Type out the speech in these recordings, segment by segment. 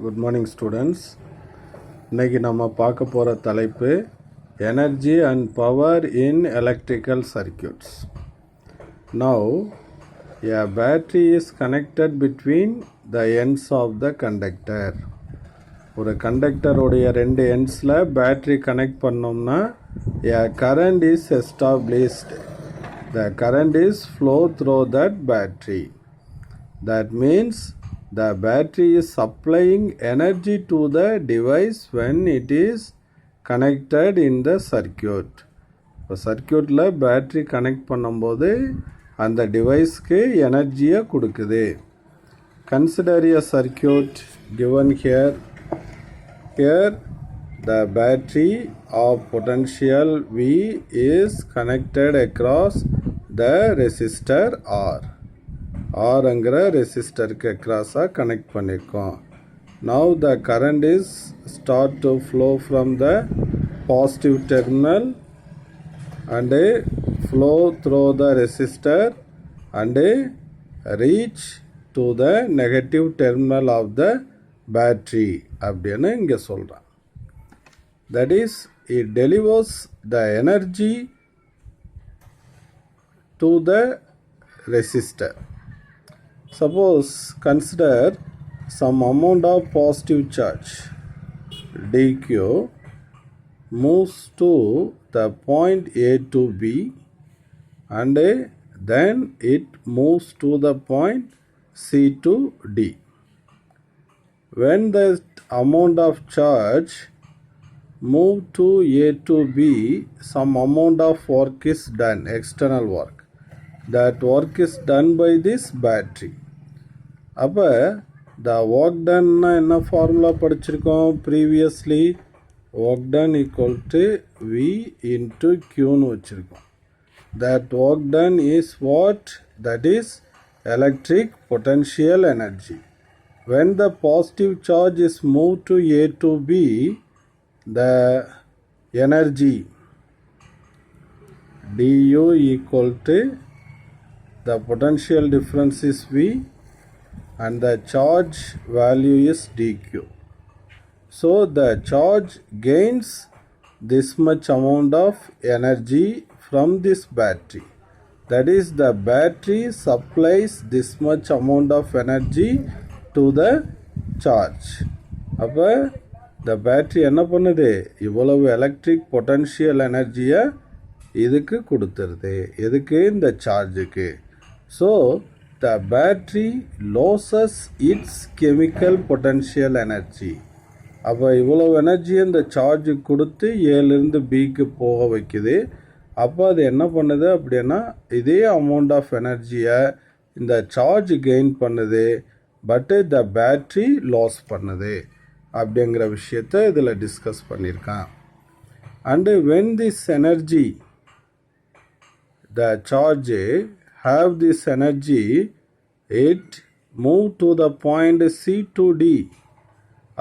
Good morning students. இன்னைக்கு நம்ம பார்க்க போற தலைப்பு Energy and Power in Electrical Circuits. Now, a battery is connected between the ends of the conductor. ஒரு கண்டக்டருடைய ரெண்டு எண்ட்ஸில் பேட்டரி கனெக்ட் பண்ணோம்னா a current is established. The current is flow through that battery. That means the battery is supplying energy to the device when it is connected in the circuit. இப்போ சர்க்கியூட்டில் battery connect பண்ணும்போது அந்த டிவைஸ்க்கு எனர்ஜியை கொடுக்குது. Consider a circuit given here. Here the battery of potential V is connected across the resistor R. ஆர்ங்கிற ரெசிஸ்டருக்கு அக்ராஸாக connect பண்ணியிருக்கோம். Now the current is start to flow from the positive terminal and flow through the resistor and reach to the negative terminal of the battery அப்படின்னு இங்கே சொல்கிறான். That is it delivers the energy to the resistor. Suppose consider some amount of positive charge dq moves to the point A to B and then it moves to the point C to D. When the amount of charge move to A to B, some amount of work is done, external work. That work is done by this battery. அப்போ the work done என்ன formula படிச்சிருக்கோம் previously? work done equal to V into Qன்னு வச்சுருக்கோம். That work done is what? That is electric potential energy. When the positive charge is moved to A to B, the energy du equal to the potential difference is V and the charge value is dq. So the charge gains this much amount of energy from this battery. That is the battery supplies this much amount of energy to the charge. அப்போ the battery என்ன பண்ணுது? இவ்வளவு electric potential எனர்ஜியை இதுக்கு கொடுத்துருது. எதுக்கு? இந்த சார்ஜுக்கு. So the battery loses its chemical potential energy. அப்போ இவ்வளோ எனர்ஜி இந்த சார்ஜு கொடுத்து ஏலேருந்து பிக்கு போக வைக்குது. அப்போ அது என்ன பண்ணுது அப்படின்னா இதே அமௌண்ட் ஆஃப் எனர்ஜியை இந்த சார்ஜ் கெயின் பண்ணுது, பட்டு த பேட்ரி லாஸ் பண்ணுது அப்படிங்கிற விஷயத்தை இதில் டிஸ்கஸ் பண்ணியிருக்கான். And when this energy the charge have this energy, it move to the point C to D.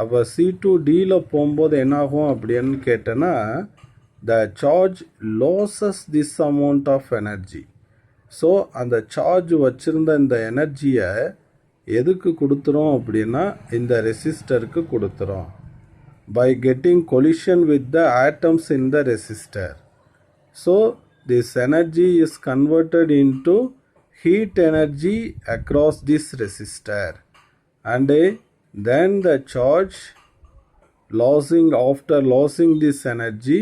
அப்போ C to Dல போகும்போது என்னாகும் அப்படின்னு கேட்டேன்னா the charge loses this amount of energy. So அந்த சார்ஜ் வச்சுருந்த இந்த எனர்ஜியை எதுக்கு கொடுத்துரும் அப்படின்னா இந்த ரெசிஸ்டருக்கு கொடுத்துரும். by getting collision with the atoms in the resistor. So this energy is converted into heat energy across this resistor and then the charge after losing this energy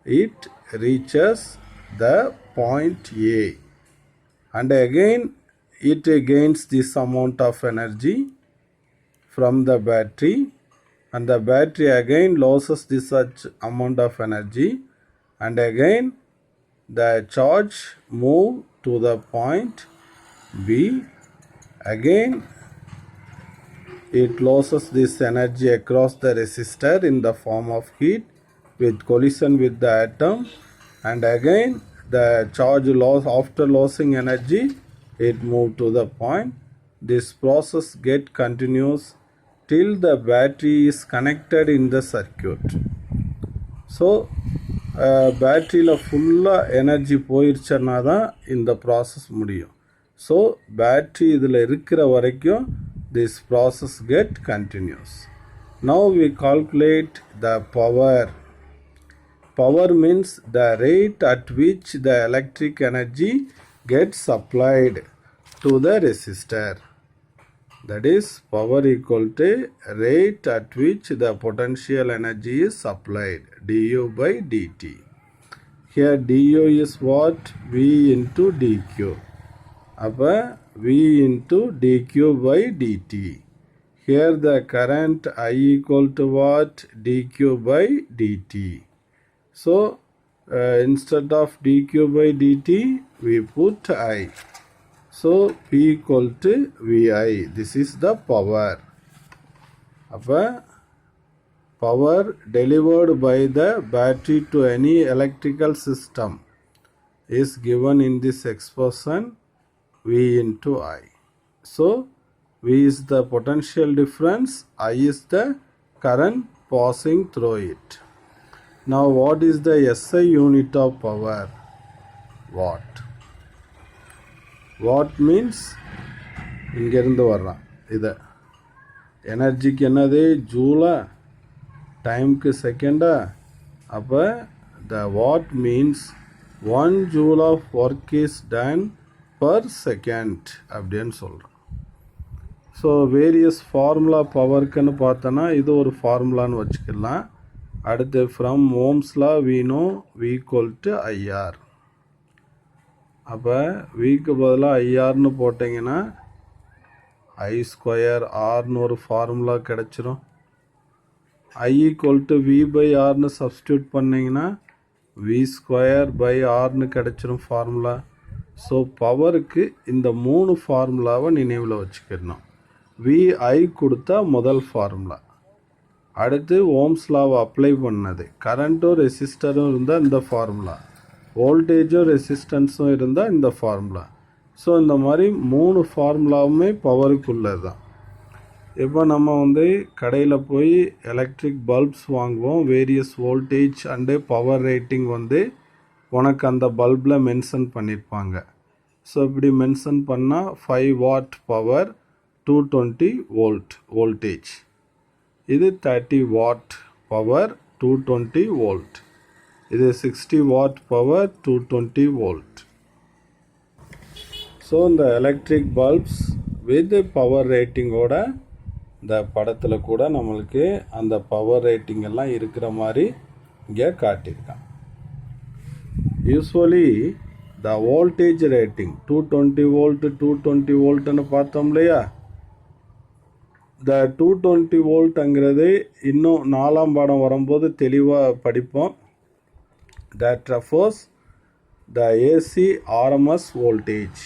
it reaches the point A and again it gains this amount of energy from the battery and the battery again loses this such amount of energy and again the charge move to the point B. Again it loses this energy across the resistor in the form of heat with collision with the atom and again the charge loss after losing energy it move to the point. This process get continuous till the battery is connected in the circuit. So பேட்டரியில் ஃபுல்லாக energy போயிடுச்சுன்னா தான் இந்த process முடியும். So battery இதில் இருக்கிற வரைக்கும் this process get continuous. Now we calculate the power. Power means the rate at which the electric energy gets supplied to the resistor. That is, power equal to rate at which the potential energy is supplied, du by dt. Here du is what? V into dq. Appa V into dq by dt. Here the current I equal to what? dq by dt. So instead of dq by dt, we put I. So P equal to VI. This is the power. Power delivered by the battery to any electrical system is given in this expression V into I. So V is the potential difference, I is the current passing through it. Now what is the SI unit of power? Watt. Watt means இங்கேருந்து வர்றான். இதை எனர்ஜிக்கு என்னது? ஜூலா, டைமுக்கு செகண்டா. அப்போ the watt means 1 joule of work is done per second அப்படின்னு சொல்கிறோம். ஸோ வேரியஸ் ஃபார்முலா பவருக்குன்னு பார்த்தோன்னா இது ஒரு ஃபார்முலான்னு வச்சுக்கலாம். அடுத்து ஃப்ரம் ஓம்ஸ்லா we know V equal to IR. அப்போ விக்கு பதிலாக ஐஆர்னு போட்டிங்கன்னா ஐ ஸ்கொயர் ஆர்னு ஒரு ஃபார்முலா கிடச்சிரும். I equal to V by ஆர்னு சப்ஸ்டியூட் பண்ணிங்கன்னா வி ஸ்கொயர் பை ஆர்னு கிடச்சிரும் ஃபார்முலா. ஸோ பவருக்கு இந்த 3 ஃபார்முலாவை நினைவில் வச்சுக்கணும். விஐ கொடுத்தா முதல் ஃபார்முலா. அடுத்து ஓம்ஸ் லாவை அப்ளை பண்ணது, கரண்ட்டும் ரெசிஸ்டரும் இருந்தால் இந்த ஃபார்முலா, வோல்டேஜும் ரெசிஸ்டன்ஸும் இருந்தால் இந்த ஃபார்முலா. ஸோ இந்த மாதிரி 3 ஃபார்முலாவுமே பவருக்குள்ளது தான். இப்போ நம்ம கடையில் போய் எலக்ட்ரிக் பல்ப்ஸ் வாங்குவோம். Various voltage and power rating உனக்கு அந்த பல்பில் மென்ஷன் பண்ணியிருப்பாங்க. ஸோ இப்படி மென்ஷன் பண்ணால் 5 வாட் பவர் 220 வோல்ட் வோல்டேஜ். இது 30 வாட் பவர் 220 வோல்ட். இது 60 வாட் பவர் 220 வோல்ட். ஸோ இந்த எலக்ட்ரிக் பல்ப்ஸ் வித் பவர் ரேட்டிங்கோட இந்த படத்தில் கூட நம்மளுக்கு அந்த பவர் ரேட்டிங் எல்லாம் இருக்கிற மாதிரி இங்கே காட்டியிருக்கான். Usually the voltage rating 220 volt 220 வோல்ட்னு பார்த்தோம் இல்லையா? இந்த 220 வோல்ட்டுங்கிறது இன்னும் 4ஆம் பாடம் வரும்போது தெளிவாக படிப்போம். That refers the AC RMS voltage.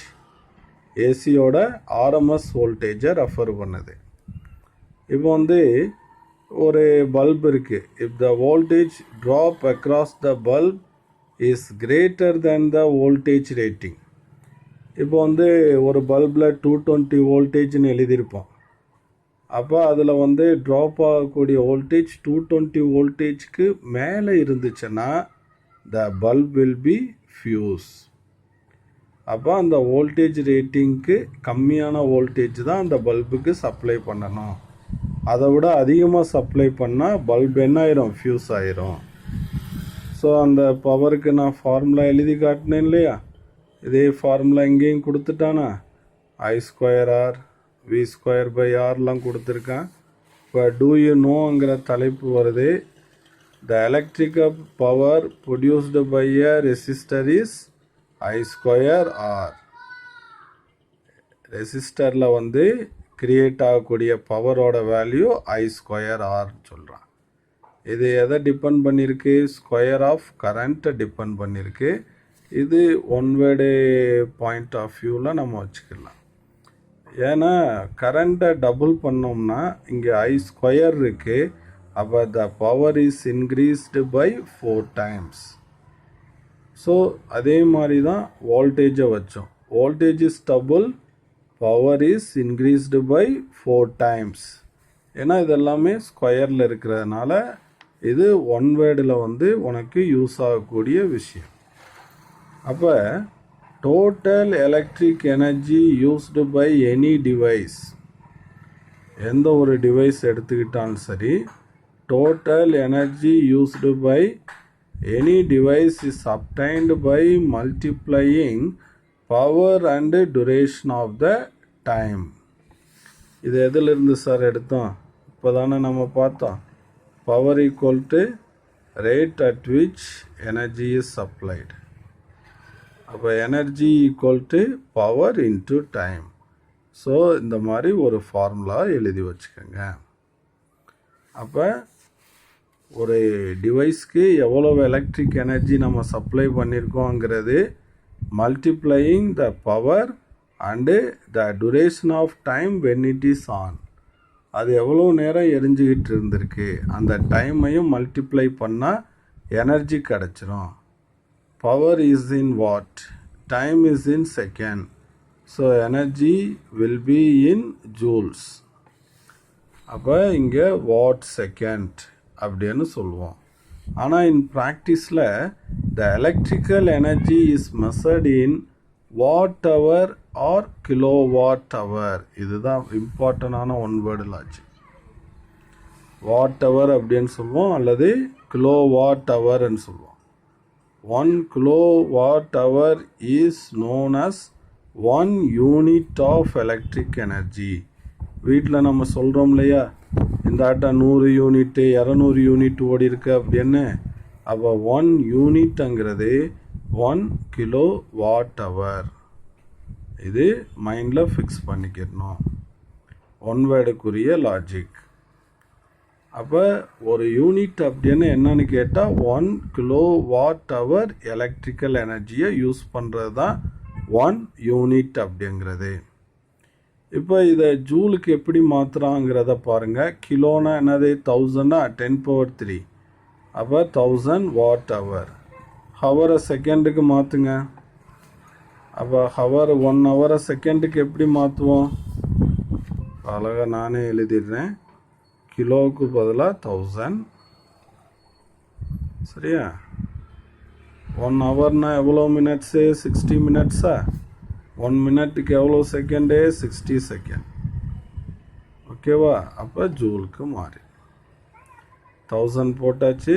ஏசியோட ஆர்எம்எஸ் வோல்டேஜை ரெஃபர் பண்ணுது. இப்போ ஒரு பல்ப் இருக்குது. If the voltage drop across the bulb is greater than the voltage rating. இப்போ ஒரு பல்பில் 220 வோல்டேஜ்னு எழுதியிருப்போம். அப்போ அதில் ட்ராப் ஆகக்கூடிய வோல்டேஜ் 220 வோல்டேஜ்க்கு மேலே இருந்துச்சுன்னா the bulb will be fuse. அப்போ அந்த வோல்டேஜ் ரேட்டிங்க்கு கம்மியான வோல்டேஜ் தான் அந்த பல்புக்கு சப்ளை பண்ணணும். அதை விட அதிகமாக சப்ளை பண்ணால் பல்ப் என்ன ஆயிரும்? ஃபியூஸ் ஆயிரும். ஸோ அந்த பவருக்கு நான் ஃபார்முலா எழுதி காட்டினேன் இல்லையா? இதே ஃபார்முலா இங்கேயும் கொடுத்துட்டானா? I square R V square by ஆர்லாம் கொடுத்துருக்கான். இப்போ டூ யூ நோங்கிற தலைப்பு வருது. The electrical power produced by a resistor is I square R. ரெசிஸ்டரில் கிரியேட் ஆகக்கூடிய பவரோட வேல்யூ I ஸ்கொயர் ஆர் சொல்கிறான். இது எதை டிபெண்ட் பண்ணியிருக்கு? ஸ்கொயர் ஆஃப் கரண்ட்டை டிபெண்ட் பண்ணியிருக்கு. இது ஒன் வேர்டு பாயிண்ட் ஆஃப் வியூவில் நம்ம வச்சுக்கலாம். ஏன்னா கரண்ட்டை டபுள் பண்ணோம்னா இங்கே I ஸ்கொயர் இருக்குது. அப்போ the power is increased by 4 times. So அதே மாதிரி தான் வோல்டேஜை வச்சோம். Voltage is double, power is increased by 4 times. ஏன்னா இதெல்லாமே ஸ்கொயரில் இருக்கிறதுனால இது ஒன் வேர்டில் உனக்கு யூஸ் ஆகக்கூடிய விஷயம். அப்போ total electric energy used by any device எந்த ஒரு டிவைஸ் எடுத்துக்கிட்டாலும் சரி, total energy used by any device is obtained by multiplying power and duration of the time. இது எதிலிருந்து சார் எடுத்தோம்? இப்போ தானே நம்ம பார்த்தோம். Power equal to rate at which energy is supplied. அப்போ energy equal to power into time. So இந்த மாதிரி ஒரு ஃபார்முலா எழுதி வச்சுக்கோங்க. அப்போ ஒரு டிவைஸ்க்கு எவ்வளவு எலக்ட்ரிக் எனர்ஜி நம்ம சப்ளை பண்ணியிருக்கோங்கிறது multiplying the power and the duration of time when it is on. அது எவ்வளோ நேரம் எரிஞ்சுக்கிட்டு இருந்திருக்கு, அந்த டைமையும் மல்டிப்ளை பண்ணால் எனர்ஜி கிடச்சிரும். Power is in watt, time is in second. So energy will be in joules. அப்போ இங்கே வாட் செகண்ட் அப்படின்னு சொல்லுவோம். ஆனால் இன் ப்ராக்டிஸில் the electrical energy is measured in watt hour or kilo watt hour. இதுதான் இம்பார்ட்டண்டான one word logic. Watt hour அப்படின்னு சொல்லுவோம் அல்லது கிலோ வாட் ஹவர்ன்னு சொல்லுவோம். 1 kilowatt hour is known as 1 unit of electric energy. வீட்டில் நம்ம சொல்கிறோம் இல்லையா, இந்த ஆட்டா 100 யூனிட்டு 200 யூனிட் ஓடி இருக்கு அப்படின்னு. அப்போ 1 யூனிட்ங்கிறது 1 kilowatt hour. இது மைண்டில் ஃபிக்ஸ் பண்ணிக்கிறணும். ஒன் வேர்டுக்குரிய லாஜிக். அப்போ ஒரு யூனிட் அப்படின்னு என்னன்னு கேட்டால் 1 kilowatt hour எலக்ட்ரிக்கல் எனர்ஜியை யூஸ் பண்ணுறது தான் 1 யூனிட் அப்படிங்கிறது. இப்போ இதை ஜூலுக்கு எப்படி மாற்றுறாங்கிறத பாருங்கள். கிலோனா என்னது, 1000 10^3. அப்போ 1000 watt hour. ஹவரை செகண்டுக்கு மாற்றுங்க. அப்போ ஹவர் 1 ஹவரை செகண்டுக்கு எப்படி மாற்றுவோம்? அழகாக நானே எழுதிடுறேன். கிலோவுக்கு பதிலாக 1000. சரியா? 1 ஹவர்னா எவ்வளோ மினிட்ஸு? 60 மினிட்ஸா? 1 மினிட்டுக்கு எவ்வளோ செகண்டு? 60 செகண்ட். ஓகேவா? அப்போ ஜூலுக்கு மாறி 1000 போட்டாச்சு.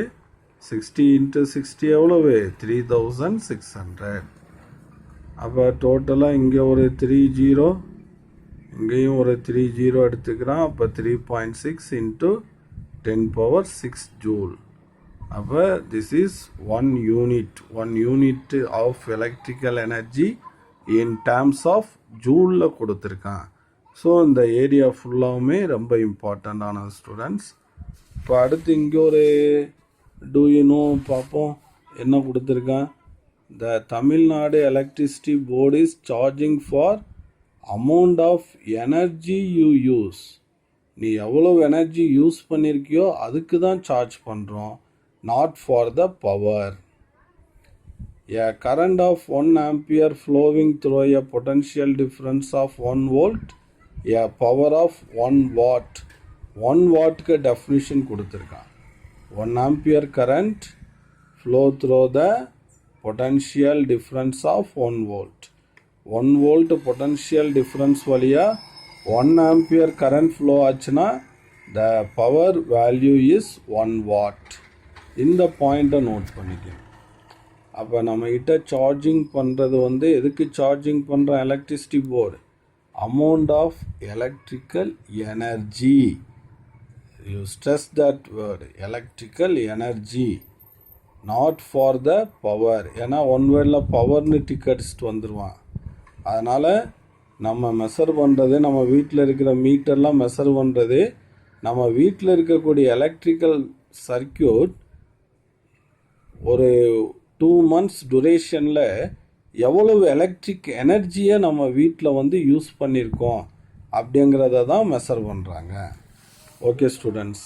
60 × 60 எவ்வளவு? 3600. அப்போ டோட்டலாக இங்கே ஒரு 3 0, இங்கேயும் ஒரு 3 0 எடுத்துக்கிறான். அப்போ 3.6 × 10⁻6 ஜூல். அப்போ this is 1 unit of electrical energy in terms of ஜூலில் கொடுத்துருக்கான். ஸோ இந்த ஏரியா ஃபுல்லாகவுமே ரொம்ப இம்பார்ட்டண்ட்டான ஸ்டூடெண்ட்ஸ். இப்போ அடுத்து இங்கே ஒரு டூ யூ நோ பார்ப்போம். என்ன கொடுத்துருக்கான்? The Tamil Nadu electricity board is charging for amount of energy you use. நீ எவ்வளோ எனர்ஜி யூஸ் பண்ணியிருக்கியோ அதுக்கு தான் சார்ஜ் பண்ணுறோம், not for the power. A current of 1 ampere flowing through a potential difference of 1 volt, a power of 1 watt. 1 wattக்கு definition கொடுத்துருக்கான். 1 ampere current flow through the potential difference of 1 volt. 1 volt potential difference வழியா 1 ampere current flow ஆச்சுன்னா the power value is 1 watt. இந்த பாயிண்ட்டை note பண்ணிக்கணும். அப்போ நம்மகிட்ட charging பண்ணுறது எதுக்கு சார்ஜிங் பண்ணுறோம்? Electricity board. Amount of electrical energy, you stress that word, electrical energy, not for the power. ஏன்னா ஒன் வேர்டில் பவர்னு டிக் அடிச்சுட்டு வந்துடுவான். அதனால் நம்ம மெஷர் பண்ணுறது, நம்ம வீட்டில் இருக்கிற மீட்டர்லாம் மெஷர் பண்ணுறது, நம்ம வீட்டில் இருக்கக்கூடிய எலக்ட்ரிக்கல் சர்க்கியூட் ஒரு 2 months duration எவ்வளவு எலக்ட்ரிக் எனர்ஜியை நம்ம வீட்டில் யூஸ் பண்ணியிருக்கோம் அப்படிங்கிறத தான் மெஷர் பண்ணுறாங்க. Okay students.